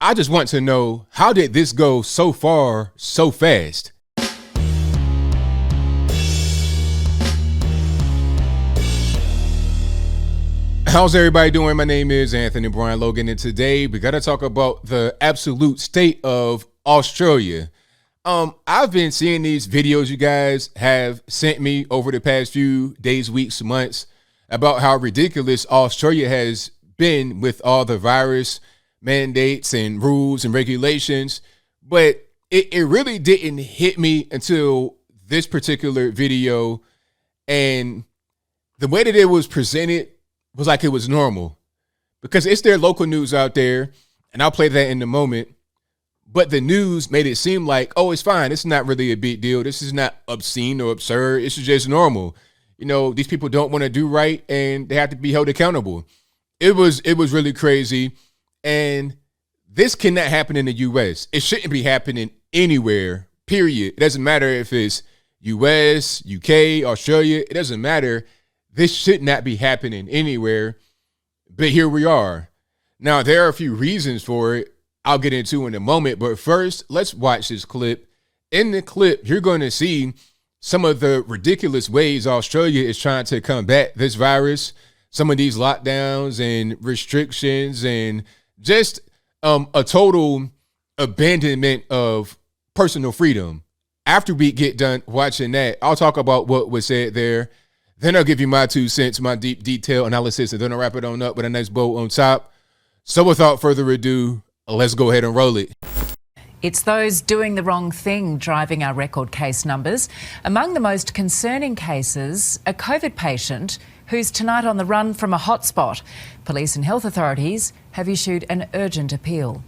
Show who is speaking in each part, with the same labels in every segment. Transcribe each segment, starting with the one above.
Speaker 1: I just want to know, how did this go so far so fast? How's everybody doing? My name is Anthony Brian Logan, and today we got to talk about the absolute state of Australia. I've been seeing these videos you guys have sent me over the past few days, weeks, months about how ridiculous Australia has been with all the virus mandates and rules and regulations. But it really didn't hit me until this particular video, and the way that it was presented was like it was normal, because it's their local news out there, and I'll play that in a moment. But the news made it seem like, oh, it's fine. It's not really a big deal. This is not obscene or absurd. It's just normal. You know, these people don't want to do right, and they have to be held accountable. It was really crazy. And this cannot happen in the U.S. It shouldn't be happening anywhere, period. It doesn't matter if it's U.S., U.K., Australia. It doesn't matter. This should not be happening anywhere, but here we are. Now, there are a few reasons for it I'll get into in a moment, but first, let's watch this clip. In the clip, you're going to see some of the ridiculous ways Australia is trying to combat this virus, some of these lockdowns and restrictions, and just a total abandonment of personal freedom. After we get done watching that, I'll talk about what was said there. Then I'll give you my 2 cents, my deep detail analysis, and then I'll wrap it on up with a nice bow on top. So without further ado, let's go ahead and roll it.
Speaker 2: It's those doing the wrong thing driving our record case numbers. Among the most concerning cases, a COVID patient who's tonight on the run from a hotspot. Police and health authorities have issued an urgent appeal.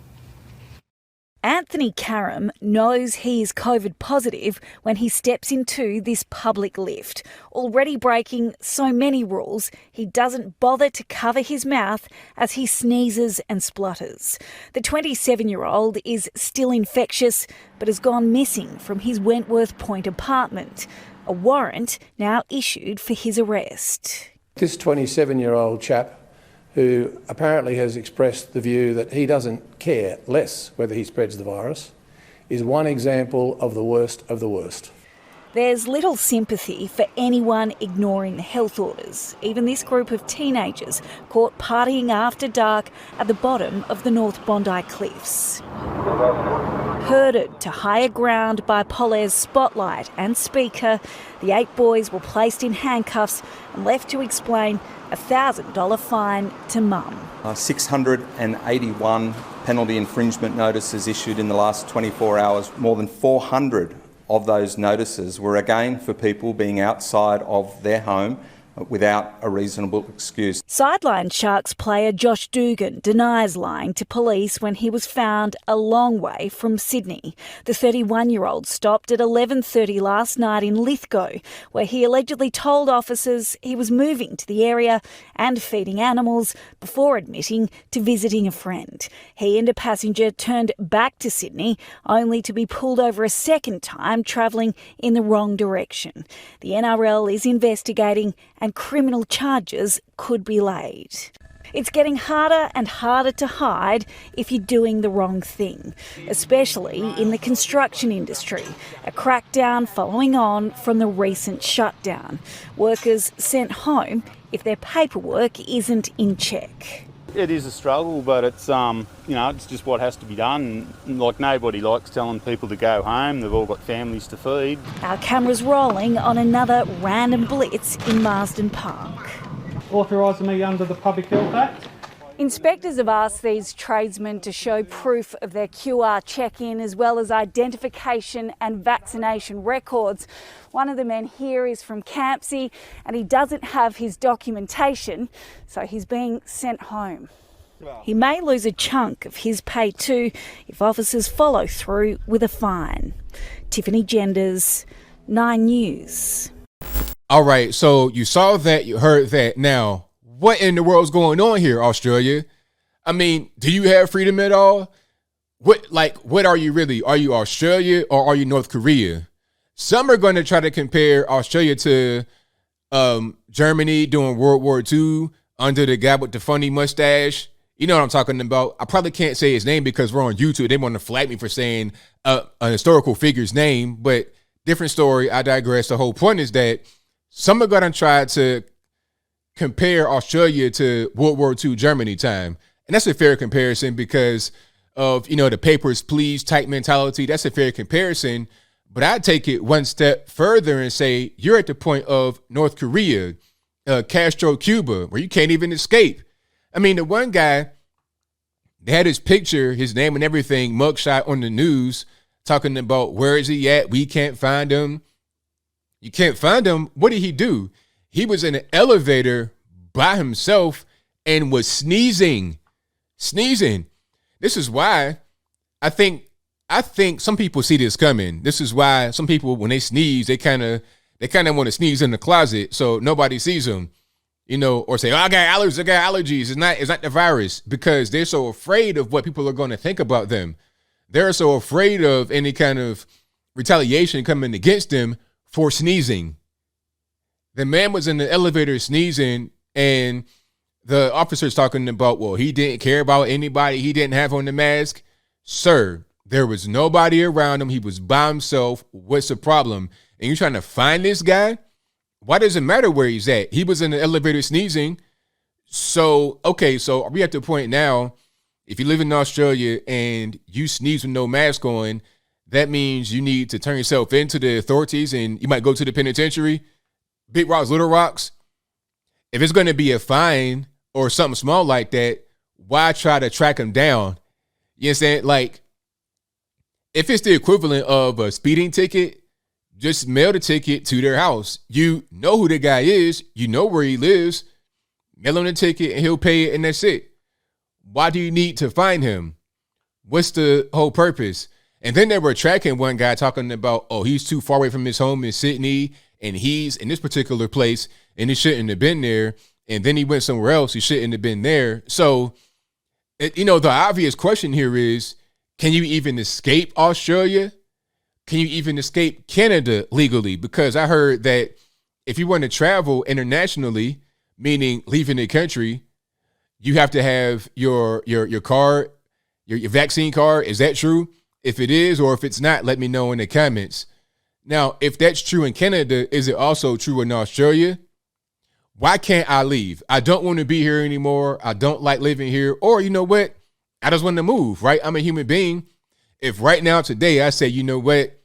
Speaker 3: Anthony Karam knows he is COVID positive when he steps into this public lift. Already breaking so many rules, he doesn't bother to cover his mouth as he sneezes and splutters. The 27-year-old is still infectious but has gone missing from his Wentworth Point apartment. A warrant now issued for his arrest.
Speaker 4: This 27-year-old chap, who apparently has expressed the view that he doesn't care less whether he spreads the virus, is one example of the worst of the worst.
Speaker 3: There's little sympathy for anyone ignoring the health orders, even this group of teenagers caught partying after dark at the bottom of the North Bondi Cliffs. Herded to higher ground by Polaire's spotlight and speaker, the 8 boys were placed in handcuffs and left to explain a $1,000 fine to mum.
Speaker 5: 681 penalty infringement notices issued in the last 24 hours. More than 400 of those notices were again for people being outside of their home without a reasonable excuse.
Speaker 3: Sideline Sharks player Josh Dugan denies lying to police when he was found a long way from Sydney. The 31-year-old stopped at 11:30 last night in Lithgow, where he allegedly told officers he was moving to the area and feeding animals before admitting to visiting a friend. He and a passenger turned back to Sydney, only to be pulled over a second time, travelling in the wrong direction. The NRL is investigating and criminal charges could be laid. It's getting harder and harder to hide if you're doing the wrong thing, especially in the construction industry. A crackdown following on from the recent shutdown. Workers sent home if their paperwork isn't in check.
Speaker 6: It is a struggle, but it's it's just what has to be done. Like, nobody likes telling people to go home. They've all got families to feed.
Speaker 3: Our cameras rolling on another random blitz in Marsden Park.
Speaker 7: Authorising me under the Public Health Act.
Speaker 3: Inspectors have asked these tradesmen to show proof of their QR check-in as well as identification and vaccination records. One of the men here is from Campsie and he doesn't have his documentation, so he's being sent home. He may lose a chunk of his pay too if officers follow through with a fine. Tiffany Genders, 9 News.
Speaker 1: All right, so you saw that, you heard that. Now, what in the world's going on here, Australia? I mean, do you have freedom at all? What are you really? Are you Australia or are you North Korea? Some are going to try to compare Australia to Germany during World War II under the guy with the funny mustache. You know what I'm talking about. I probably can't say his name because we're on YouTube. They want to flag me for saying a historical figure's name, but different story. I digress. The whole point is that some are going to try to compare Australia to World War II Germany time. And that's a fair comparison because of, the papers, please type mentality. That's a fair comparison. But I'd take it one step further and say you're at the point of North Korea, Castro, Cuba, where you can't even escape. I mean, the one guy, they had his picture, his name and everything, mugshot on the news, talking about where is he at? We can't find him. You can't find him. What did he do? He was in an elevator by himself and was sneezing. This is why I think some people see this coming. This is why some people, when they sneeze, they kind of want to sneeze in the closet so nobody sees them. Or say, I got allergies. It's not the virus, because they're so afraid of what people are going to think about them. They're so afraid of any kind of retaliation coming against them for sneezing. The man was in the elevator sneezing, and the officer's talking about, well, he didn't care about anybody. He didn't have on the mask. Sir, there was nobody around him. He was by himself. What's the problem? And you're trying to find this guy? Why does it matter where he's at? He was in the elevator sneezing. So are we at the point now, if you live in Australia and you sneeze with no mask on, that means you need to turn yourself into the authorities and you might go to the penitentiary? Big rocks, little rocks? If it's going to be a fine or something small like that, why try to track him down? You understand? Like, if it's the equivalent of a speeding ticket, just mail the ticket to their house. You know who the guy is. You know where he lives. Mail him the ticket and he'll pay it, and that's it. Why do you need to find him? What's the whole purpose? And then they were tracking one guy talking about, he's too far away from his home in Sydney, and he's in this particular place, and he shouldn't have been there. And then he went somewhere else. He shouldn't have been there. So, the obvious question here is, can you even escape Australia? Can you even escape Canada legally? Because I heard that if you want to travel internationally, meaning leaving the country, you have to have your card, your vaccine card. Is that true? If it is, or if it's not, let me know in the comments. Now, if that's true in Canada, is it also true in Australia? Why can't I leave? I don't want to be here anymore. I don't like living here. Or you know what? I just want to move, right? I'm a human being. If right now today I say, you know what?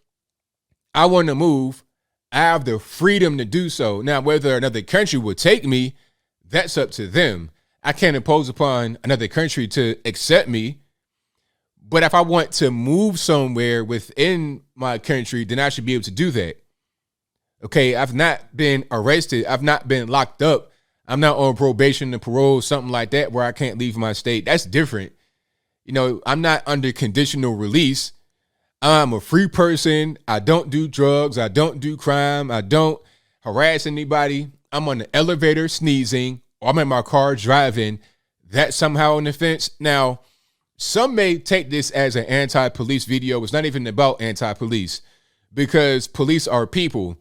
Speaker 1: I want to move, I have the freedom to do so. Now, whether another country will take me, that's up to them. I can't impose upon another country to accept me. But if I want to move somewhere within my country, then I should be able to do that. Okay, I've not been arrested. I've not been locked up. I'm not on probation or parole, something like that, where I can't leave my state. That's different. I'm not under conditional release. I'm a free person. I don't do drugs. I don't do crime. I don't harass anybody. I'm on the elevator sneezing, or I'm in my car driving. That's somehow an offense. Now, some may take this as an anti-police video. It's not even about anti-police, because police are people.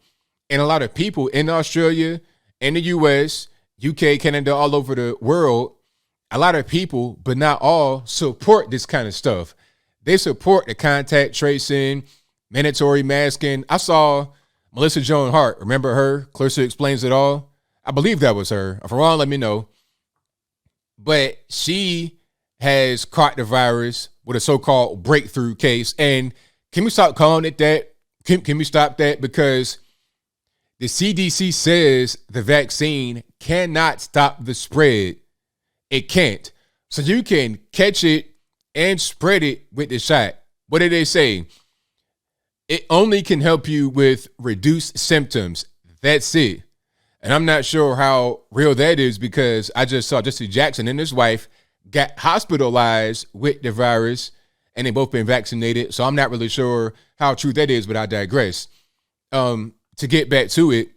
Speaker 1: And a lot of people in Australia, in the US, UK, Canada, all over the world, a lot of people, but not all, support this kind of stuff. They support the contact tracing, mandatory masking. I saw Melissa Joan Hart. Remember her? Clarissa Explains It All. I believe that was her. If I'm wrong, let me know. But she has caught the virus with a so-called breakthrough case. And can we stop calling it that? Can we stop that? Because the CDC says the vaccine cannot stop the spread. It can't. So you can catch it and spread it with the shot. What did they say? It only can help you with reduced symptoms. That's it. And I'm not sure how real that is, because I just saw Jesse Jackson and his wife got hospitalized with the virus, and they both been vaccinated. So I'm not really sure how true that is, but I digress. To get back to it,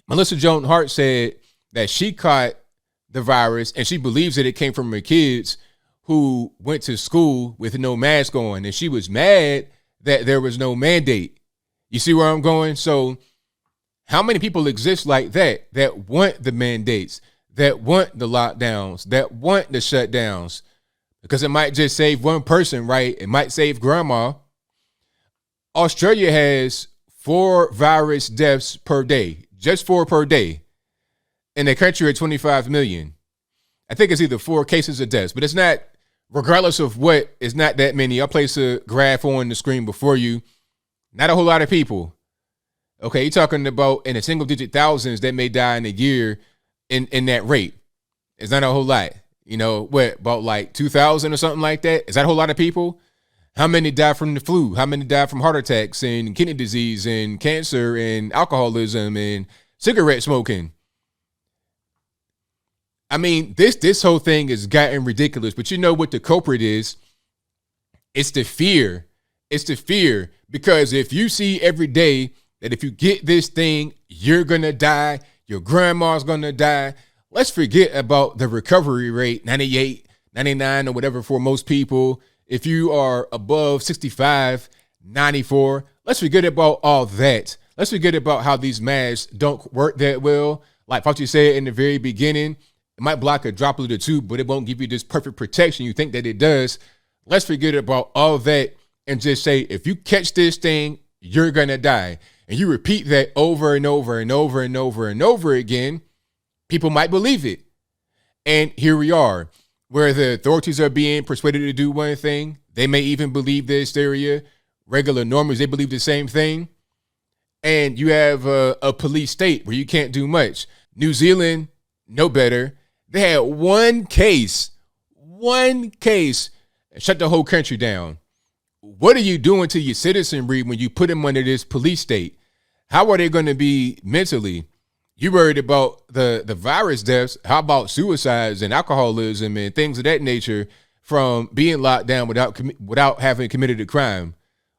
Speaker 1: Melissa Joan Hart said that she caught the virus, and she believes that it came from her kids who went to school with no mask on, and she was mad that there was no mandate. You see where I'm going? So how many people exist like that want the mandates, that want the lockdowns, that want the shutdowns, because it might just save one person, right? It might save grandma. Australia has 4 virus deaths per day, just 4 per day. In a country of 25 million. I think it's either 4 cases of deaths, but it's not, regardless of what, it's not that many. I'll place a graph on the screen before you. Not a whole lot of people. Okay, you're talking about in a single digit thousands that may die in a year in that rate. It's not a whole lot. You know, what, about like 2,000 or something like that? Is that a whole lot of people? How many die from the flu? How many die from heart attacks and kidney disease and cancer and alcoholism and cigarette smoking? I mean, this whole thing has gotten ridiculous, but you know what the culprit is? It's the fear. It's the fear, because if you see every day that if you get this thing, you're going to die, your grandma's going to die, let's forget about the recovery rate, 98, 99 or whatever for most people. If you are above 65, 94, let's forget about all that. Let's forget about how these masks don't work that well. Like Fauci said in the very beginning, it might block a droplet or two, but it won't give you this perfect protection you think that it does. Let's forget about all that and just say, if you catch this thing, you're going to die. And you repeat that over and over and over and over and over again, people might believe it. And here we are, where the authorities are being persuaded to do one thing. They may even believe the hysteria. Regular normals, they believe the same thing. And you have a police state where you can't do much. New Zealand, no better. They had one case, shut the whole country down. What are you doing to your citizenry when you put them under this police state? How are they going to be mentally? You worried about the virus deaths. How about suicides and alcoholism and things of that nature from being locked down without having committed a crime?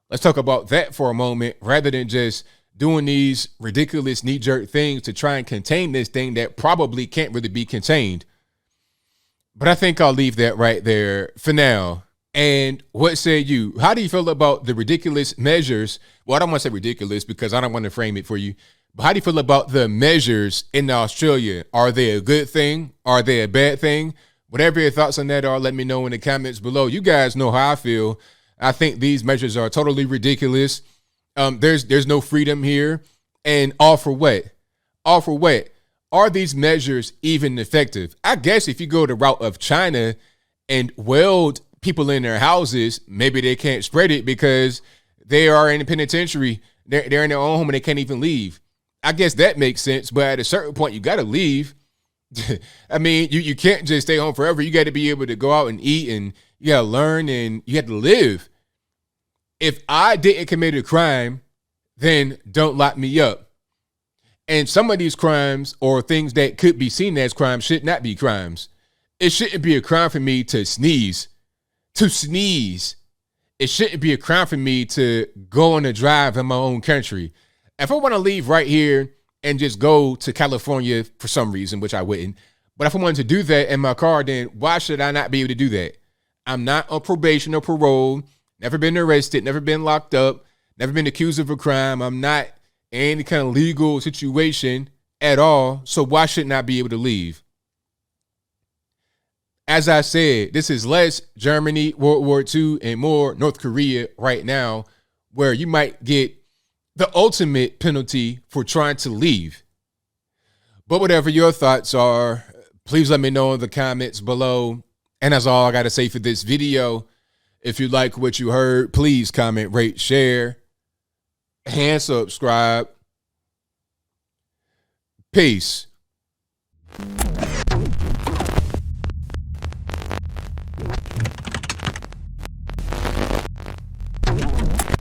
Speaker 1: Let's talk about that for a moment, rather than just doing these ridiculous knee-jerk things to try and contain this thing that probably can't really be contained. But I think I'll leave that right there for now. And what say you? How do you feel about the ridiculous measures? Well, I don't want to say ridiculous because I don't want to frame it for you. But how do you feel about the measures in Australia? Are they a good thing? Are they a bad thing? Whatever your thoughts on that are, let me know in the comments below. You guys know how I feel. I think these measures are totally ridiculous. There's no freedom here. And all for what? All for what? Are these measures even effective? I guess if you go the route of China and weld people in their houses, maybe they can't spread it because they are in the penitentiary. They're in their own home and they can't even leave. I guess that makes sense. But at a certain point, you got to leave. I mean, you can't just stay home forever. You got to be able to go out and eat, and you got to learn, and you got to live. If I didn't commit a crime, then don't lock me up. And some of these crimes or things that could be seen as crimes should not be crimes. It shouldn't be a crime for me to sneeze. To sneeze. It shouldn't be a crime for me to go on a drive in my own country. If I want to leave right here and just go to California for some reason, which I wouldn't, but if I wanted to do that in my car, then why should I not be able to do that? I'm not on probation or parole, never been arrested, never been locked up, never been accused of a crime. I'm not in any kind of legal situation at all, so why shouldn't I be able to leave? As I said, this is less Germany, World War II, and more North Korea right now, where you might get the ultimate penalty for trying to leave. But whatever your thoughts are, please let me know in the comments below. And that's all I got to say for this video. If you like what you heard, please comment, rate, share, and subscribe. Peace.